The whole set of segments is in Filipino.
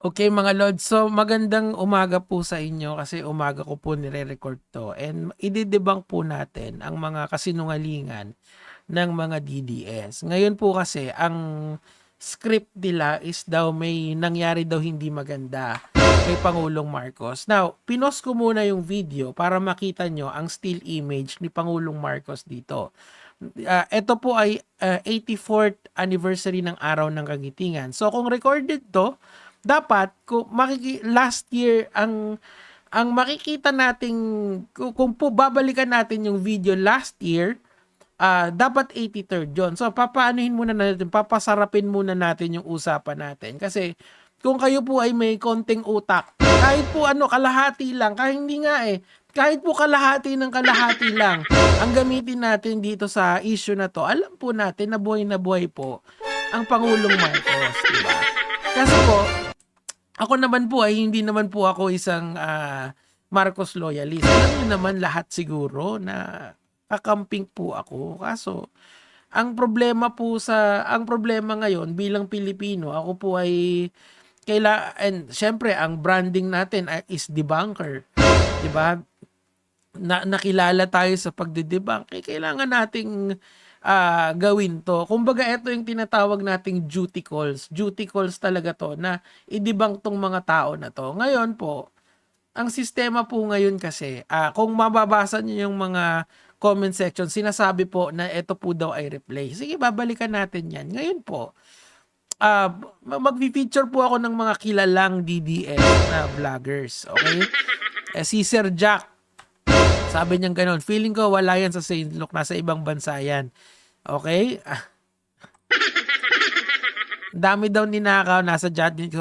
Okay mga lods, so magandang umaga po sa inyo kasi umaga ko po nire-record 'to and ide-debunk po natin ang mga kasinungalingan ng mga DDS. Ngayon po kasi ang script nila is daw may nangyari daw hindi maganda kay Pangulong Marcos. Now, pinost ko muna yung video para makita nyo ang still image ni Pangulong Marcos dito. Ito po ay 84th anniversary ng Araw ng Kagitingan. So kung recorded 'to, dapat kung last year ang makikita nating kung po babalikan natin yung video last year, dapat 83rd yun. So papaanuhin muna natin, papasarapin muna natin yung usapan natin kasi kung kayo po ay may konting utak, kahit po kalahati lang, kahit hindi nga kahit po kalahati ng kalahati lang ang gamitin natin dito sa issue na to, alam po natin na buhay po ang Pangulong Marcos, diba? Kasi po, ako naman po ay hindi naman po ako isang Marcos loyalist. Alam niyo naman lahat siguro na kakamping po ako. Kaso, ang problema ngayon bilang Pilipino, ako po ay and syempre ang branding natin is debunker. 'Di ba? Nakilala tayo sa pagde-debunk, kailangan nating gawin to. Kumbaga ito yung tinatawag nating duty calls. Duty calls talaga to na i-debunk tong mga tao na to. Ngayon po, ang sistema po ngayon kasi, kung mababasa niyo yung mga comment section, sinasabi po na ito po daw ay replay. Sige, babalikan natin yan. Ngayon po, mag-feature po ako ng mga kilalang DDS na vloggers. Okay? Si Sir Jack, sabi niya gano'n, feeling ko wala yan sa Saint Luke, nasa ibang bansa yan. Okay? Dami daw ninakaw, nasa judgment.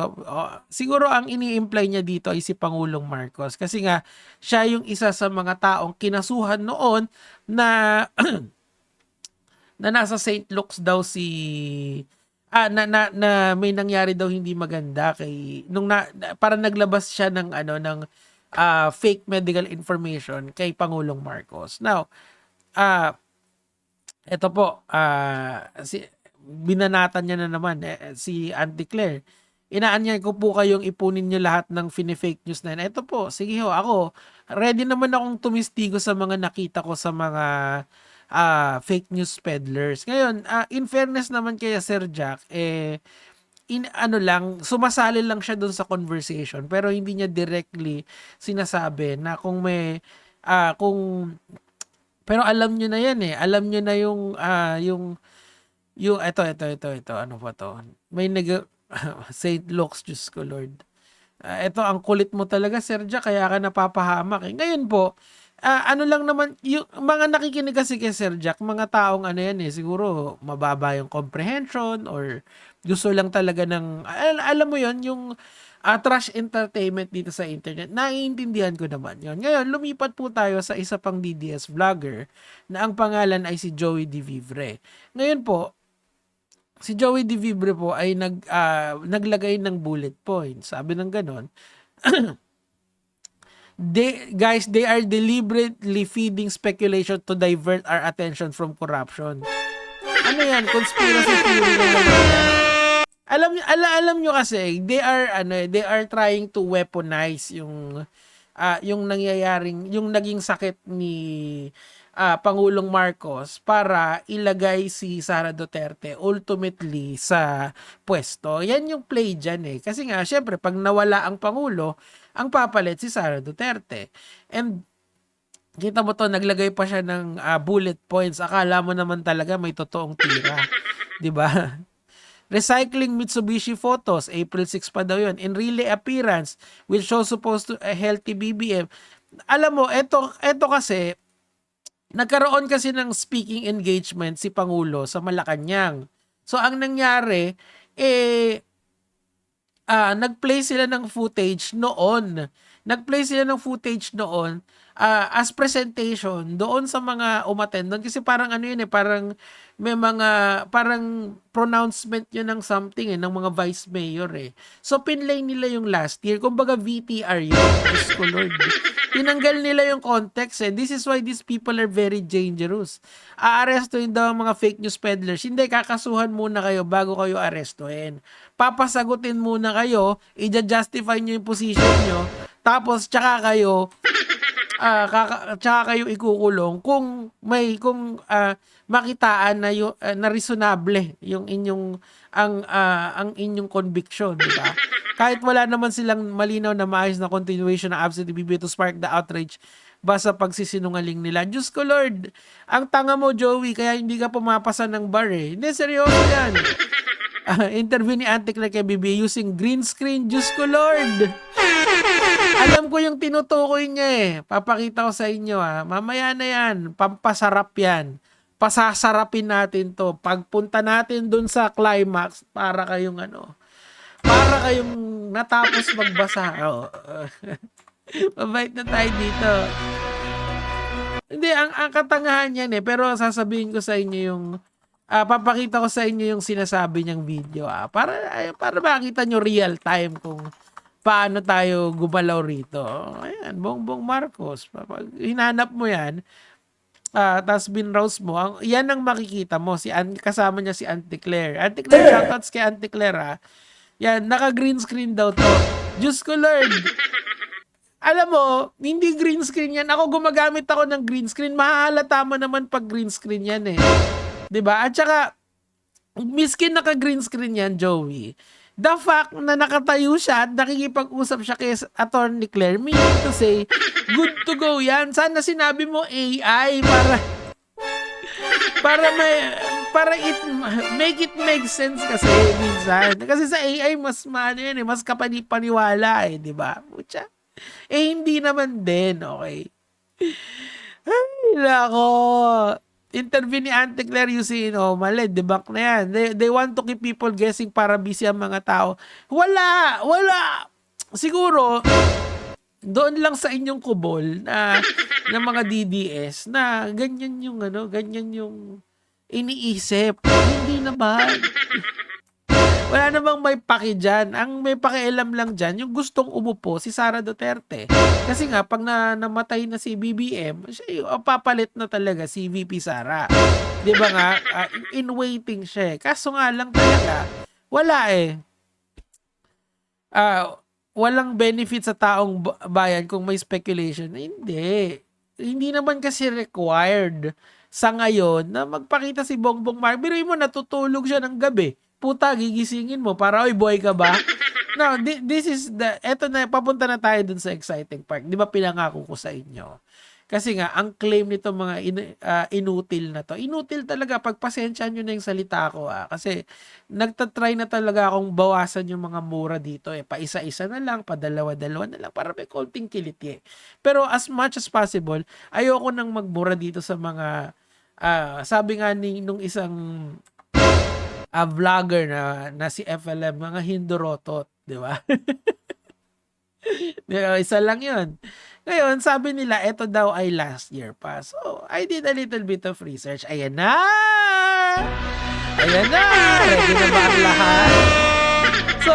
Siguro ang ini-imply niya dito ay si Pangulong Marcos. Kasi nga, siya yung isa sa mga taong kinasuhan noon na na nasa Saint Luke's daw na may nangyari daw hindi maganda kay para naglabas siya ng fake medical information kay Pangulong Marcos. Now, ito po, binanatan niya na naman si Auntie Claire. Inaanyan ko po kayong ipunin niyo lahat ng fake news na yan. Ito po, sige ho, ako, ready naman akong tumistigo sa mga nakita ko sa mga fake news peddlers. Ngayon, in fairness naman kay Sir Jack, sumasali lang siya doon sa conversation pero hindi niya directly sinasabi na kung may kung pero alam niyo na yan alam niyo na yung ito ano pa to, may Saint Luke's, Diyos ko Lord, ito ang kulit mo talaga Sir Jack, kaya ka napapahamak ngayon po. Ano lang naman, yung mga nakikinig kasi kay Sir Jack, mga taong siguro mababa yung comprehension or gusto lang talaga ng, alam mo yon yung trash entertainment dito sa internet. Naiintindihan ko naman yon. Ngayon, lumipat po tayo sa isa pang DDS vlogger na ang pangalan ay si Joey De Vivre. Ngayon po, si Joey De Vivre po ay naglagay ng bullet points. Sabi ng ganon, they are deliberately feeding speculation to divert our attention from corruption. Ano yan? Conspiracy theory na naman yan. Alam nyo kasi, they are trying to weaponize yung naging sakit ni Pangulong Marcos para ilagay si Sara Duterte ultimately sa pwesto. Yan yung play dyan Kasi nga, syempre, pag nawala ang Pangulo, ang papalit si Sara Duterte. And kita mo to, naglagay pa siya ng bullet points. Akala mo naman talaga may totoong tira. 'Di ba? Recycling Mitsubishi photos, April 6 pa daw yun. In relay appearance, which show supposed to a healthy BBM. Alam mo, eto kasi, nagkaroon kasi ng speaking engagement si Pangulo sa Malacanang. So, ang nangyari, nag-play sila ng footage noon. as presentation doon sa mga umattend doon. Kasi parang ano yun parang may mga parang pronouncement yun ng something ng mga vice mayor So pinlay nila yung last year. Kumbaga VTR yun. Diyos ko Lord. Tinanggal nila yung context This is why these people are very dangerous. Aarestuhin daw ang mga fake news peddlers. Hindi, kakasuhan muna kayo bago kayo arestuhin. Papasagutin muna kayo, i-justify nyo yung position nyo, tapos tsaka kayo ikukulong kung makitaan na na reasonable yung inyong ang inyong conviction, di ba? Kahit wala naman silang malinaw na maayos na continuation ng absentee BBM to spark the outrage basta pagsisinungaling nila. Diyos ko Lord, ang tanga mo Joey, kaya hindi ka pumapasa ng bar Hindi, seryoso yan. Interview ni Auntie Claire kay BBM using green screen. Diyos ko Lord. Alam ko yung tinutukoy niya Papakita ko sa inyo Mamaya na yan. Pampasarap yan. Pasasarapin natin to. Pagpunta natin dun sa climax para kayong natapos magbasa. Mabait na tayo dito. Hindi, ang katangahan yan pero sasabihin ko sa inyo yung papakita ko sa inyo yung sinasabi niyang video para makita nyo real time kung paano tayo gumalaw rito. Ayan, Bongbong Marcos. Pag hinanap mo yan, tapos binrouse mo, yan ang makikita mo. Kasama niya si Auntie Claire. Auntie Claire, shoutouts kay Auntie Claire Yan, naka-green screen daw to. Diyos ko Lord. Alam mo, hindi green screen yan. Ako gumagamit ako ng green screen. Mahahalata mo naman pag green screen yan 'Di ba? At saka, miskin naka-green screen yan, Joey. The fact na nakatayo siya at nakikipag-usap siya kay Attorney Claire, meaning to say, good to go yan. Sana sinabi mo AI para make it make sense kasi minsan. Kasi sa AI mas mas kapani-paniwala di ba? Pucha. Hindi naman din, okay? Ay, nako. Interview ni Auntie Claire using mali, debunk na yan. They want to keep people guessing para busy ang mga tao. Wala. Siguro, doon lang sa inyong kubol na mga DDS na ganyan yung iniisip. Hindi naman. Wala namang may paki dyan. Ang may pakialam lang dyan, yung gustong umupo si Sara Duterte. Kasi nga, pag namatay na si BBM, siya papalit na talaga si VP Sara. Di ba nga? In waiting siya Kaso nga lang talaga, wala walang benefit sa taong bayan kung may speculation. Hindi. Hindi naman kasi required sa ngayon na magpakita si Bongbong Marcos. Biruin mo, natutulog siya ng gabi. Puta, gigisingin mo para, oy, boy ka ba? Now, this is eto na, papunta na tayo dun sa exciting part. Di ba pinangako ko sa inyo? Kasi nga, ang claim nito mga inutil na to. Inutil talaga, pagpasensyahan nyo na yung salita ko Kasi nagtatry na talaga akong bawasan yung mga mura dito Pa-isa-isa na lang, pa-dalawa-dalawa na lang para may konting kiliti Pero as much as possible, ayoko nang magmura dito sa mga, sabi nga nung isang vlogger na si FLM, mga Hindorotot, di ba? Isa lang yun. Ngayon, sabi nila, ito daw ay last year pa. So, I did a little bit of research. Ayan na! Ready na ba ang lahat? So,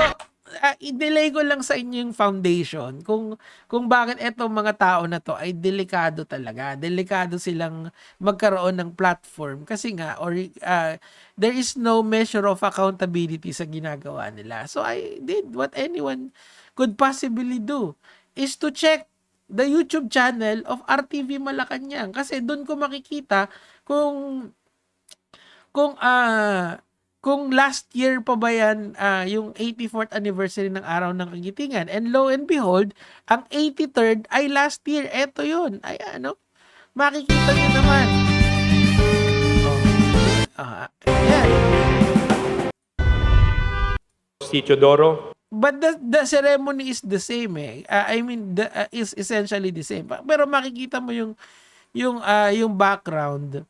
i-delay ko lang sa inyo yung foundation kung bakit etong mga tao na to ay delikado talaga. Delikado silang magkaroon ng platform kasi nga there is no measure of accountability sa ginagawa nila. So I did what anyone could possibly do is to check the YouTube channel of RTV Malacanang kasi doon ko makikita kung last year pa ba yan, yung 84th anniversary ng Araw ng Kagitingan. And lo and behold, ang 83rd ay last year. Eto yun. Ay, makikita nyo naman. Ayan. Si Teodoro. But the ceremony is the same I mean, is essentially the same. Pero makikita mo yung background.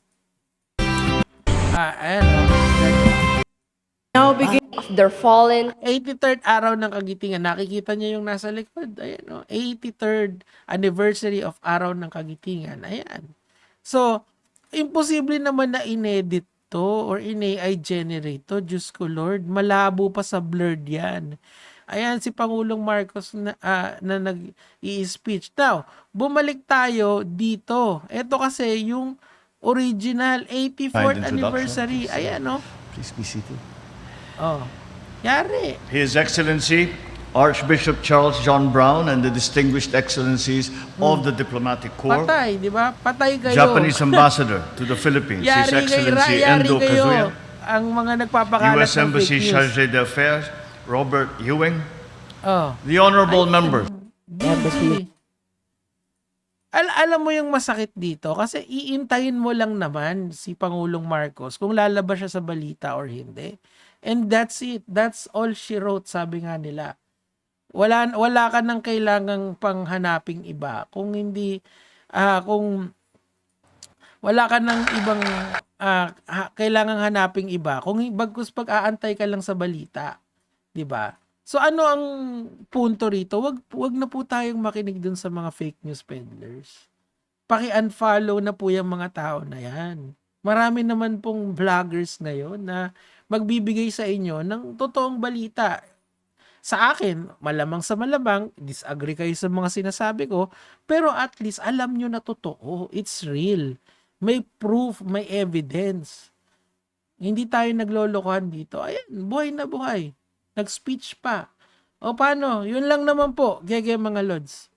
Ayan now begin of their fallen 83rd araw ng Kagitingan. Nakikita niyo yung nasa likod. Ayan, oh. 83rd anniversary of araw ng Kagitingan. Ayan. So, imposible naman na inedit to or in-AI generate to. Diyos ko Lord, malabo pa sa blurred yan. Ayan, si Pangulong Marcos na nag-i-speech. Now, bumalik tayo dito. Ito kasi yung original 84th Kind introduction. anniversary. Ayan, oh. Please be seated. Oh. Yari. His Excellency, Archbishop Charles John Brown, and the distinguished excellencies of the Diplomatic Corps, Patay, di ba? Patay kayo. Japanese Ambassador to the Philippines, His Yari Excellency yari Endo kayo. Kazuya, Ang mga nagpapakalat U.S. ng Embassy fake news. Charge d'Affaires, Robert Ewing, Oh. the honorable members. Embassy. Alam mo yung masakit dito kasi iintayin mo lang naman si Pangulong Marcos kung lalabas siya sa balita or hindi. And that's it. That's all she wrote, sabi nga nila. Wala ka nang kailangang panghanaping iba. Kung hindi, kung wala ka nang ibang kailangang hanaping iba. Kung bagkus pag-aantay ka lang sa balita. 'Di ba? So ano ang punto rito? Wag na po tayong makinig dun sa mga fake news peddlers. Paki-unfollow na po yung mga tao na yan. Marami naman pong vloggers ngayon na magbibigay sa inyo ng totoong balita. Sa akin, malamang sa malamang, disagree kayo sa mga sinasabi ko, pero at least alam nyo na totoo. It's real. May proof, may evidence. Hindi tayo naglolokohan dito. Ayan, buhay na buhay. Nag-speech pa. O paano? Yun lang naman po, gege mga lods.